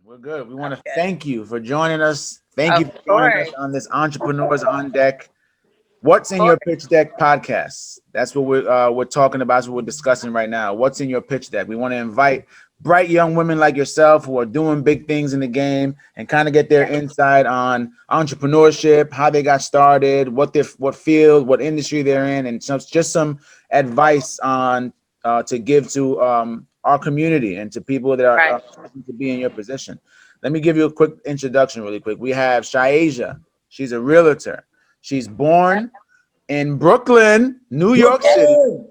We're good. We want to Okay. thank you for joining us. Thank you Of for joining us course. on this Entrepreneurs on Deck. What's Of in course. your pitch deck podcast? That's what we're talking about. That's what we're discussing right now. What's in your pitch deck? We want to invite bright young women like yourself who are doing big things in the game and kind of get their Yeah. insight on entrepreneurship, how they got started, what field, what industry they're in, and just some advice on to give to our community and to people that are Right. looking to be in your position. Let me give you a quick introduction, really quick. We have Shaasia. She's a realtor. She's born in Brooklyn, New York City. Brooklyn.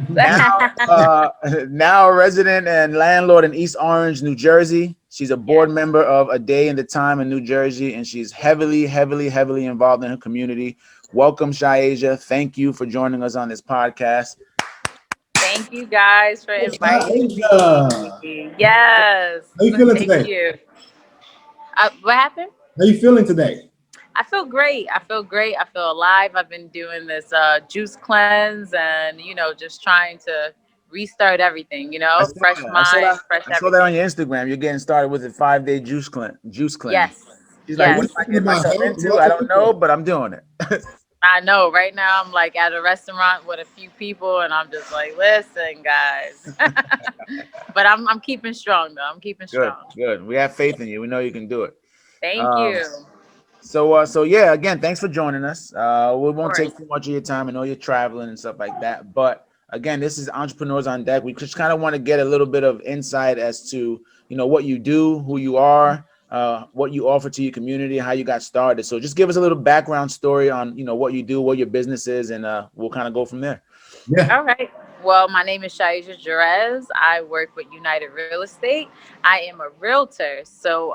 Now, uh, now a resident and landlord in East Orange, New Jersey. She's a Yeah. board member of A Day in the Time in New Jersey, and she's heavily involved in her community. Welcome, Shaasia. Thank you for joining us on this podcast. Thank you guys for inviting Asia. me. Yes. How you feeling Thank today? you. What happened? How you feeling today? I feel great. I feel great. I feel alive. I've been doing this juice cleanse and, just trying to restart everything, I saw fresh that. I saw that. mind, fresh I saw that on everything. your Instagram. You're getting started with a 5-day juice cleanse. Yes. She's like, Are what you Yes. am I talking getting about myself health, into? I wealth, don't and know, income? but I'm doing it. I know. Right now, I'm like at a restaurant with a few people, and I'm just like, listen, guys. But I'm keeping strong though. I'm keeping Good, strong. good. We have faith in you. We know you can do it. Thank Um, you. so yeah, again, thanks for joining us. We Of won't course. take too much of your time. I know you're traveling and stuff like that, but again, this is Entrepreneurs on Deck. We just kind of want to get a little bit of insight as to what you do, who you are, what you offer to your community, how you got started. So just give us a little background story on what you do, what your business is, and we'll kind of go from there. Yeah. All right. Well, my name is Shaasia Jerez. I work with United Real Estate. I am a realtor. So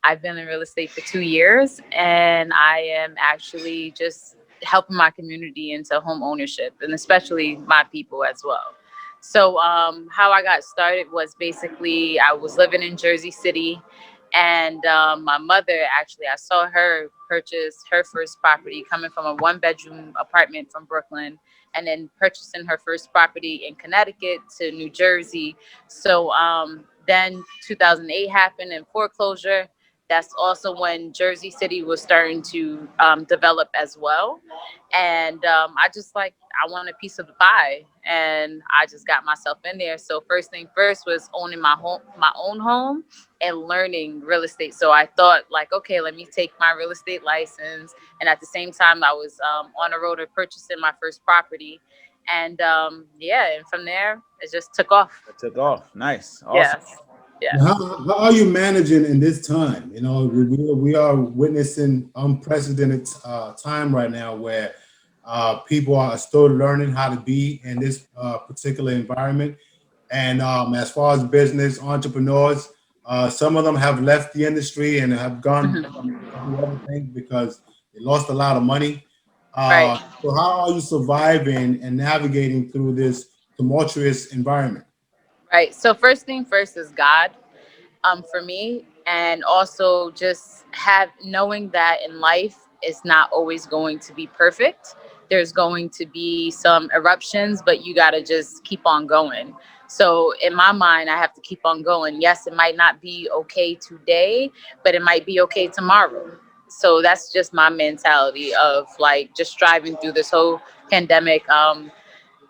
I've been in real estate for 2 years, and I am actually just helping my community into home ownership, and especially my people as well. So how I got started was basically I was living in Jersey City, and my mother actually I saw her purchase her first property coming from a one-bedroom apartment from Brooklyn, and then purchasing her first property in Connecticut to New Jersey. So then 2008 happened in foreclosure. That's also when Jersey City was starting to develop as well. And I just like, I want a piece of the pie. And I just got myself in there. So first thing first was owning my own home and learning real estate. So I thought like, okay, let me take my real estate license, and at the same time I was on the road of purchasing my first property, and yeah, and from there it just took off. It took off. Nice, awesome. Yes. Now, Yes. how are you managing in this time? We are witnessing unprecedented time right now where people are still learning how to be in this particular environment. And as far as business entrepreneurs, some of them have left the industry and have gone Mhm. to do other things because they lost a lot of money. Right. So, how are you surviving and navigating through this tumultuous environment? Right. So first thing first is God, for me, and also just have knowing that in life it's not always going to be perfect. There's going to be some eruptions, but you got to just keep on going. So in my mind I have to keep on going. Yes, it might not be okay today, but it might be okay tomorrow. So that's just my mentality of like just striving through this whole pandemic.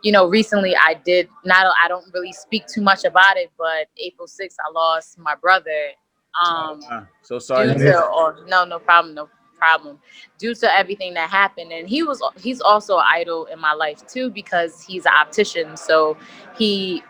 Recently I did not, I don't really speak too much about it, but April 6th, I lost my brother. Um, So sorry due to hear to, Yes. that. or no, no problem, no problem. Due to everything that happened. And he's also an idol in my life too, because he's an optician. So he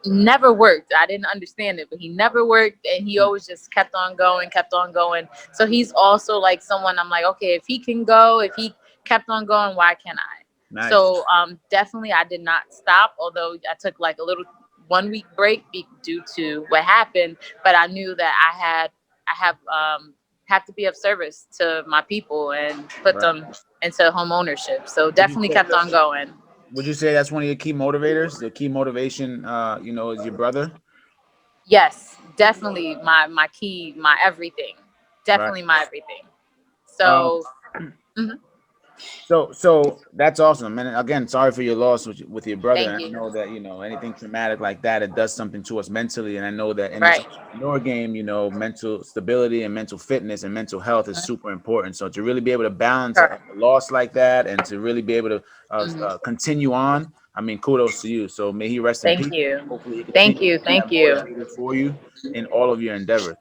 never worked. I didn't understand it, but he never worked, and he always just kept on going, kept on going. So he's also like someone I'm like, okay, if he can go, if he kept on going, why can't I? Nice. So definitely I did not stop, although I took like a little 1 week break due to what happened. But I knew that I have to be of service to my people and put Right. them into home ownership. So Would you definitely say kept on going. would you say that's one of your key motivators? The key motivation, is your brother? Yes, definitely my key, my everything. Right. Definitely my everything. Um, So mhm. So that's awesome. And again, sorry for your loss with your brother. Thank And I you. know that, anything traumatic like that, it does something to us mentally. And I know that in this Right. entrepreneur game, mental stability and mental fitness and mental health is super important. So to really be able to balance a Correct. loss like that and to really be able to Mhm. continue on, I mean, kudos to you. So may he rest in Thank peace. you. Hopefully he continues Thank to you. be that Thank you. motivator for you in all of your endeavors.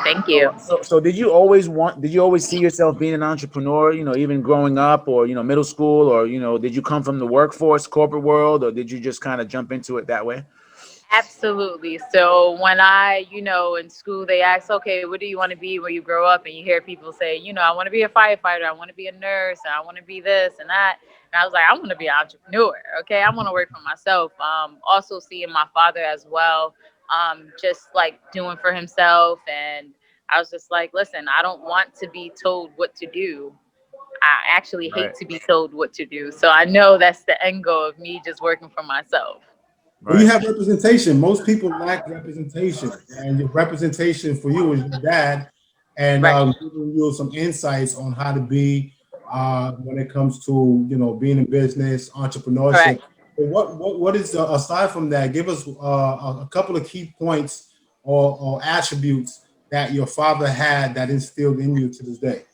Thank So, you. did you always did you always see yourself being an entrepreneur, even growing up or, middle school, or, did you come from the workforce, corporate world, or did you just kind of jump into it that way? Absolutely. So when in school, they ask, okay, what do you want to be when you grow up? And you hear people say, I want to be a firefighter, I want to be a nurse, and I want to be this and that. And I was like, I want to be an entrepreneur. Okay, I want to work for myself. Also seeing my father as well, just like doing for himself, and I was just like, listen, I don't want to be told what to do. I actually hate Right, to be told what to do. So I know that's the end goal of me just working for myself. Well, you right, have representation. Most people lack representation, and your representation for you is your dad, and Right. giving you some insights on how to be when it comes to being in business, entrepreneurship. Correct. But what is aside from that? Give us a couple of key points or attributes that your father had that instilled in you to this day.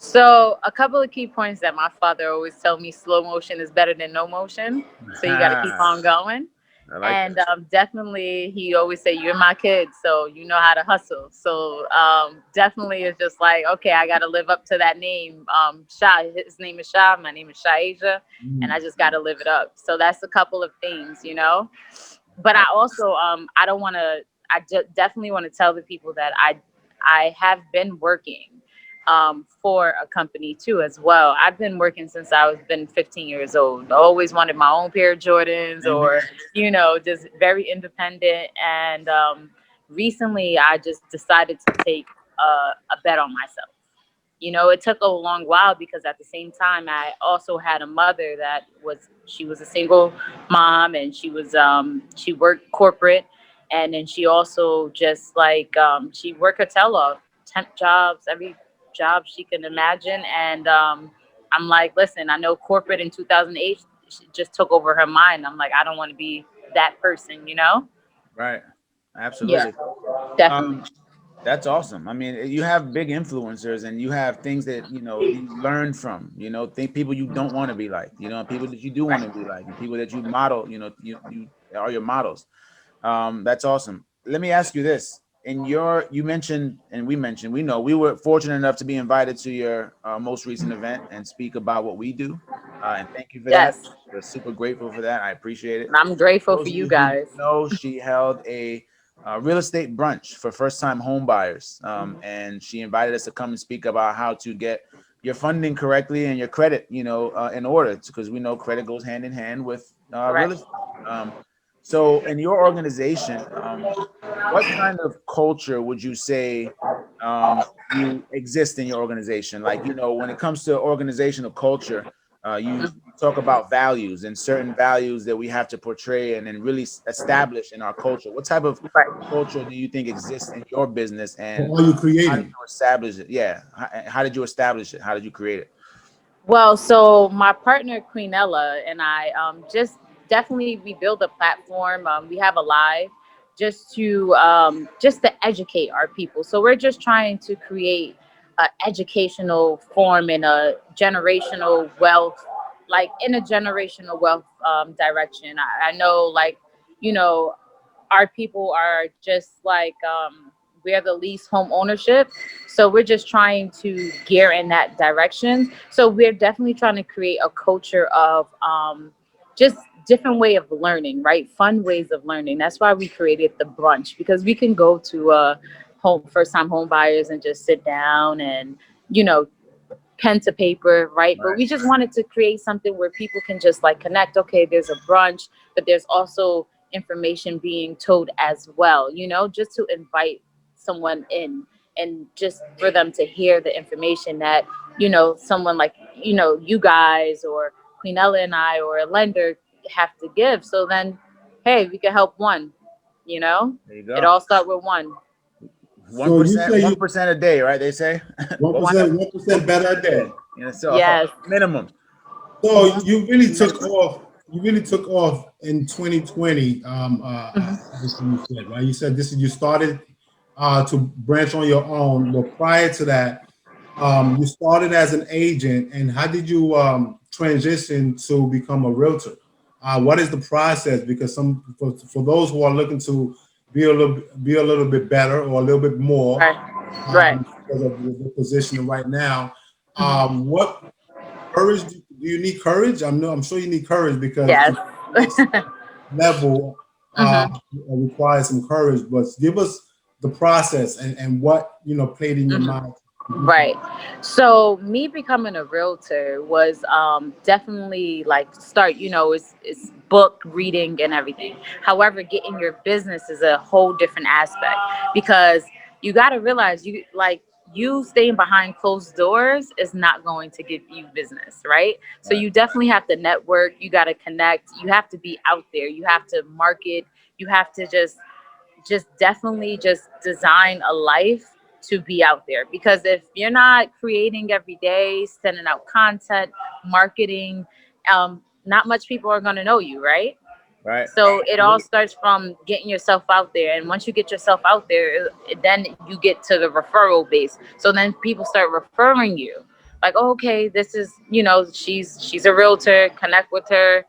So, a couple of key points that my father always tell me: slow motion is better than no motion. So you got to keep I on going. like And that. definitely, he always say, "You're my kid, so you know how to hustle." So definitely, it's just like, okay, I got to live up to that name. Shah, his name is Shah. My name is Shaasia, and I Mm. just got to live it up. So that's a couple of things. But I also, I don't want to. Definitely want to tell the people that I have been working for a company too as well. I've been working since I was been 15 years old. I always wanted my own pair of Jordans, Same or here. just very independent. And recently, I just decided to take a bet on myself. It took a long while because at the same time, I also had a mother that she was a single mom, and she worked corporate, and then she also just like she worked her tail off, temp jobs, every job she can imagine. And I'm like, listen, I know corporate in 2008 just took over her mind. I'm like, I don't want to be that person. Right, Yeah, absolutely. definitely. Um, That's awesome. I mean, you have big influencers and you have things that, you learn from, think people you don't want to be like, people that you do want to be like, and people that you model, you are your models. That's awesome. Let me ask you this. You mentioned, and we know we were fortunate enough to be invited to your most recent event and speak about what we do. And thank you for that. Yes, We're super grateful for that. I appreciate it. I'm grateful for Those of you you who guys. don't know, she held a real estate brunch for first-time home buyers, and she invited us to come and speak about how to get your funding correctly and your credit, in order, because we know credit goes hand in hand with real Correct. estate. So, in your organization, what kind of culture would you say you exist in your organization? Like, when it comes to organizational culture, you talk about values and certain values that we have to portray and then really establish in our culture. What type of Right. culture do you think exists in your business, and What are you how did creating? you establish it? Yeah, how did you establish it? How did you create it? Well, so my partner Queenella and I just definitely we build a platform. We have a live just to educate our people. So we're just trying to create an educational form in a generational wealth, like in a generational wealth direction. I know, like you know, our people are just like we're the least home ownership, so we're just trying to gear in that direction. So we're definitely trying to create a culture of just different way of learning, right? Fun ways of learning. That's why we created the brunch, because we can go to home first time home buyers and just sit down and you know pen to paper, right? But Right. we just wanted to create something where people can just like connect. Okay, there's a brunch, but there's also information being told as well, just to invite someone in and just for them to hear the information that, someone like, you guys or Queenella and I or a lender have to give. So then, hey, we can help one, you know? There you It go. all start with one. So you 1%, say one you percent a day, right? They say one one One percent, percent, one one percent percent better a a day. day. You know, so Yes. minimum. So you really took off. You really took off in 2020. Everything you said, right? You said this is you started to branch on your own. But prior to that, you started as an agent. And how did you transition to become a realtor? What is the process? Because for those who are looking to be a little bit better or a little bit more Right. Right. because of the position right now, Mhm. what courage? Do you need courage? I'm sure you need courage because to Yes. the next level Hmm. requires some courage. But give us the process and what played in your Hmm. mind to do Right. So me becoming a realtor was definitely like start, it's book reading and everything. However, getting your business is a whole different aspect because you got to realize you staying behind closed doors is not going to give you business, right? So Right. you definitely have to network, you got to connect, you have to be out there, you have to market, you have to just definitely just design a life to be out there, because if you're not creating every day, sending out content, marketing, not much people are going to know you, right? Right. So it all Absolutely. starts from getting yourself out there, and once you get yourself out there, then you get to the referral base. So then people start referring you, like, oh, okay, this is, she's a realtor, connect with her,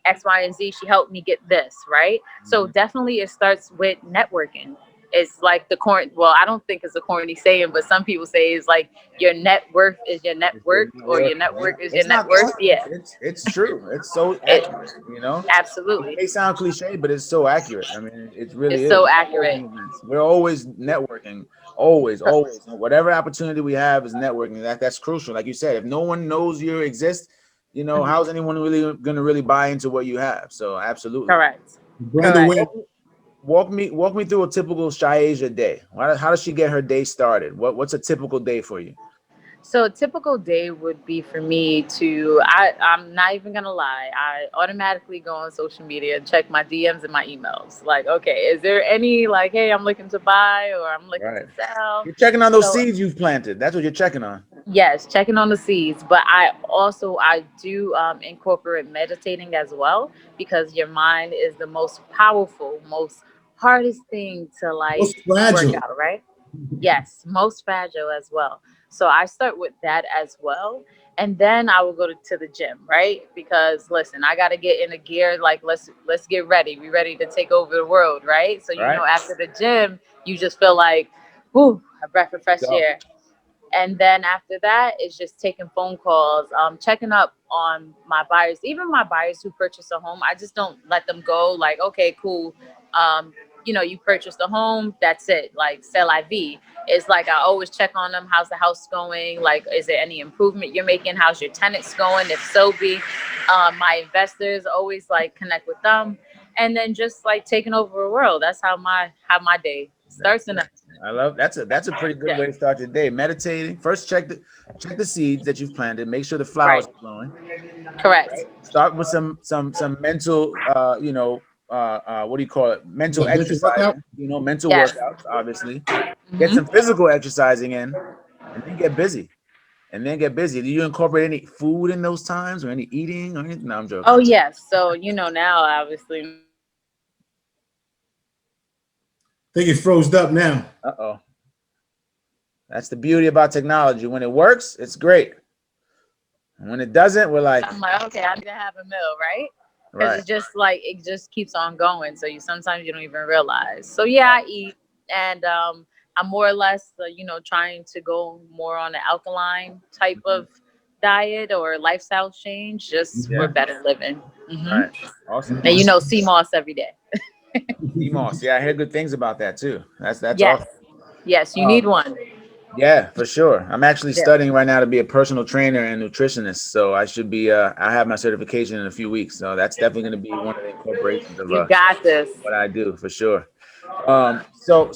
X, Y, and Z. She helped me get this, right? So Mhm. definitely it starts with networking. It's like the corn. Well, I don't think it's a corny saying, but some people say it's like your net worth is your net It's your worth, net or worth, your right? network is your It's net not worth. corny. Yeah, It's true. It's so it accurate. You know, it absolutely. may sound cliche, but it's so accurate. I mean, it really It's is. so Networking accurate. events. We're always networking. Always, always. Whatever opportunity we have is networking. That's crucial. Like you said, if no one knows you exist, Mhm. how's anyone really gonna really buy into what you have? So absolutely. Correct. Brenda Correct. went. Walk me through a typical Shaasia day. How does she get her day started? What's a typical day for you? So a typical day would be for me to I'm not even gonna lie, I automatically go on social media and check my DMs and my emails. Like, okay, is there any like, hey, I'm looking to buy or I'm looking Right. to sell? You're checking on those So seeds you've planted. That's what you're checking on. yes, checking on the seeds, but I do incorporate meditating as well, because your mind is the most powerful, most hardest thing to like What's work fragile? out, right? Yes, most fragile as well. So I start with that as well. And then I will go to the gym, right? Because listen, I gotta get in a gear, like let's get ready. We ready to take over the world, right? So Right. after the gym, you just feel like, whoo, a breath of fresh Go. air. And then after that, it's just taking phone calls, checking up on my buyers, even my buyers who purchase a home. I just don't let them go like, okay, cool. You purchased a home, that's it. Like, c'est la vie. It's like I always check on them. How's the house going? Like, is there any improvement you're making? How's your tenants going? If so be, my investors always like connect with them, and then just like taking over the world. That's how my day That's starts. And it. I love that's a pretty good yeah, way to start your day. Meditating. First check the seeds that you've planted. Make sure the right, flowers are growing. correct. Right. Start with some mental what do you call it? Mental What, mental workout? exercising, mental Yes. workouts, obviously. Get some Hmm. physical exercising in and then get busy. And then get busy. Do you incorporate any food in those times or any eating or anything? No, I'm Oh joking. yes. So now, obviously, I think it froze up now. Uh-oh. That's the beauty about technology. When it works, it's great. And when it doesn't, we're like, I'm like, okay, I need to have a meal, right? Because right. it's just like it just keeps on going. So sometimes you don't even realize. So yeah, I eat, and I'm more or less, trying to go more on the alkaline type Mhm. of diet or lifestyle change, just for Yeah. better living. Hmm. Right. Awesome. And Awesome. sea moss every day. Emos. Yeah, I hear good things about that too. That's Yes, awesome. yes, you need Um, one. yeah, for sure. I'm actually Yeah. studying right now to be a personal trainer and nutritionist. So I should be I have my certification in a few weeks. So that's definitely going to be one of the incorporations of You got this. what I do for sure. So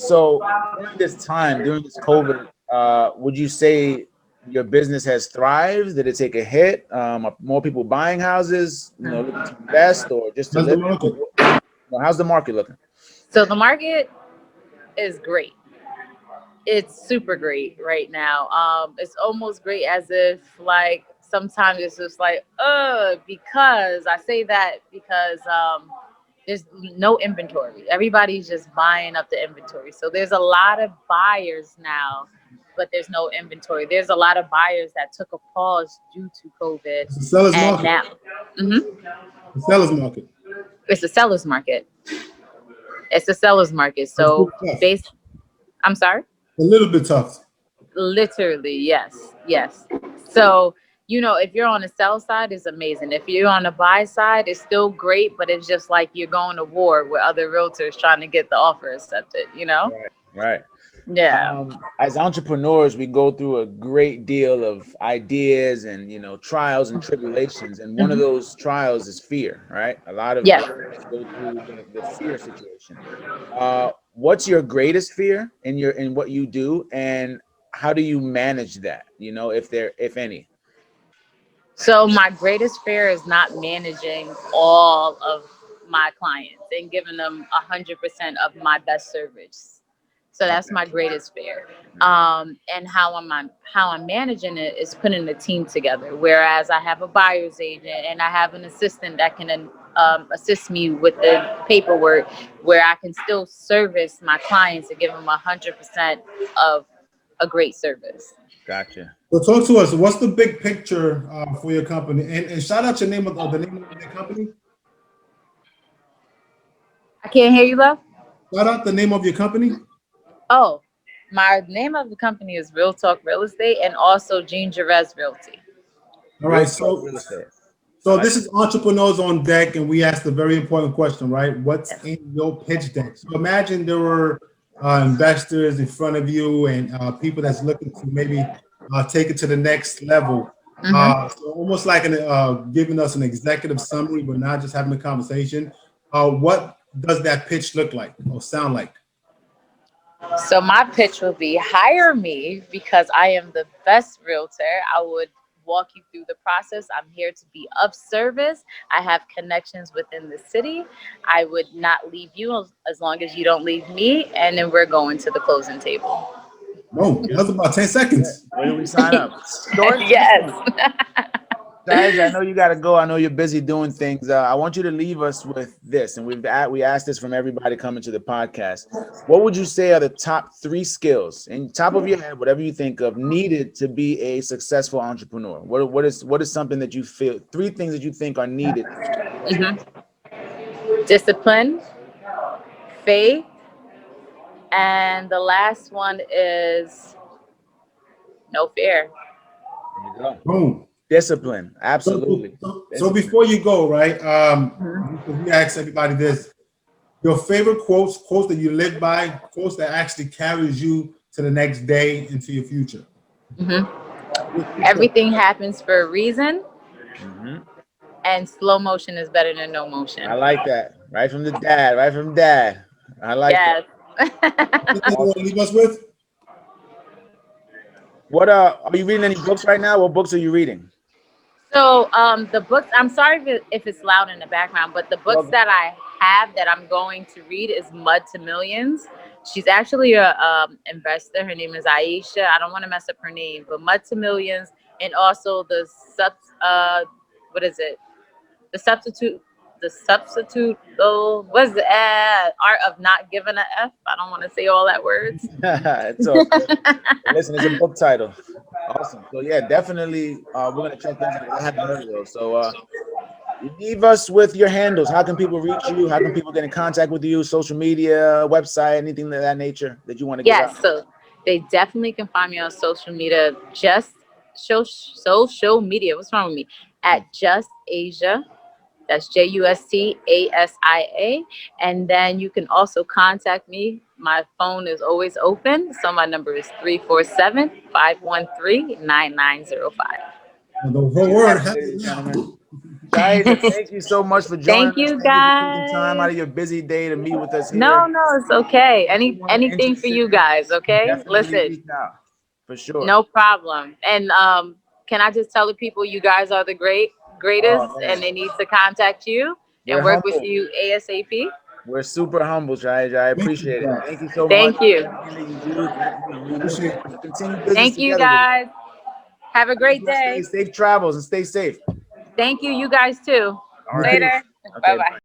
during this time, during this COVID, would you say your business has thrived? Did it take a hit? Are more people buying houses, looking to invest or just to How's the live in? market? How's the market looking? So the market is great. It's super great right now. It's almost great as if like sometimes it's just like, because I say that because there's no inventory. Everybody's just buying up the inventory. So there's a lot of buyers now, but there's no inventory. There's a lot of buyers that took a pause due to COVID, It's a seller's and market. now, mhm, The seller's market. it's a seller's market. It's a seller's market. It's So pretty tough. based, I'm sorry. A little bit tough. Literally, yes, yes. So, if you're on the sell side, it's amazing. If you're on the buy side, it's still great, but it's just like you're going to war with other realtors trying to get the offer accepted. Right, right. Yeah. As entrepreneurs, we go through a great deal of ideas and trials and tribulations, and one of Hmm. those trials is fear. Right, a lot of Yes. us go through the fear situation. What's your greatest fear in what you do, and how do you manage that? If any. So my greatest fear is not managing all of my clients and giving them 100% of my best service. So that's Okay. my greatest fear. Mm. And how I'm managing it is putting a team together. Whereas I have a buyer's agent and I have an assistant that can assist me with the paperwork, where I can still service my clients and give them 100% of a great service. Gotcha. So talk to us. What's the big picture for your company? And shout out your name of the name of your company. I can't hear you, love. Shout out the name of your company. Oh, my name of the company is Real Talk Real Estate and also Jean Jerez Realty. All Real right. talk real estate. I So like this is entrepreneurs on deck, and we asked a very important question, right? What's Yes. in your pitch deck? So imagine there were investors in front of you and people that's looking to maybe take it to the next level. Hmm. So almost like giving us an executive summary, but not just having a conversation. What does that pitch look like or sound like? So my pitch will be hire me because I am the best realtor. I would walk you through the process. I'm here to be of service. I have connections within the city. I would not leave you as long as you don't leave me. And then we're going to the closing table. No, that was about 10 it. seconds. Where do we sign up? Short and sweet. Yes. Guys, I know you got to go. I know you're busy doing things. I want you to leave us with this, and we asked this from everybody coming to the podcast. What would you say are the top three skills, in top of your head, whatever you think of, needed to be a successful entrepreneur? What is something that you feel? Three things that you think are needed. Hmm. Discipline, faith, and the last one is no fear. There you go. Boom. Discipline, So, absolutely. so Discipline. before you go, right? Mhm. We ask everybody this: your favorite quotes that you live by, quotes that actually carries you to the next day into your future. Hmm. What's that? Everything happens for a reason, Hmm. and slow motion is better than no I motion. like that. Right from the dad. Right from dad. I like that. Yes. Anything you want to Awesome. leave us with? What are you reading any books right now? What books are you reading? So the books. I'm sorry if it's loud in the background, but the books Well, that I have that I'm going to read is Mud to Millions. She's actually a investor. Her name is Aisha. I don't want to mess up her name, but Mud to Millions, and also the sub. What is it? The substitute. The substitute. Oh, what's the art of not giving a F? I don't want to say all that words. it's all good. Listen, it's a book title. Awesome. So yeah, definitely we're gonna check those out. I haven't heard of those. So leave us with your handles. How can people reach you? How can people get in contact with you? Social media, website, anything of that nature that you want to give out? Yes, so they definitely can find me on social media. Just social media. What's wrong with me? At Just Asia. That's JUSTASIA. And then you can also contact me. My phone is always open. So my number is 347-513-9905. The There whole you word have it, has ladies it and now. gentlemen. Shaija, thank you so much for joining Thank us. you Thank you for taking time out guys. of your busy day to meet with us No, here. no, it's okay. Anyone Anything for interested, you guys, okay? definitely Listen, reach out for sure. no problem. And can I just tell the people you guys are the greatest Oh and man, they need to contact you we're and work with humble. you ASAP? We're super humble, Shaasia. I Thank you, appreciate it. guys. Thank you so much Thank for you. everything that you do. We look Appreciate forward to continue business Thank you together with you. guys. Have a Have a great blessed day. day. Safe travels and stay safe. Thank you. You guys too. All right. Later. you. Bye Okay. bye. Bye.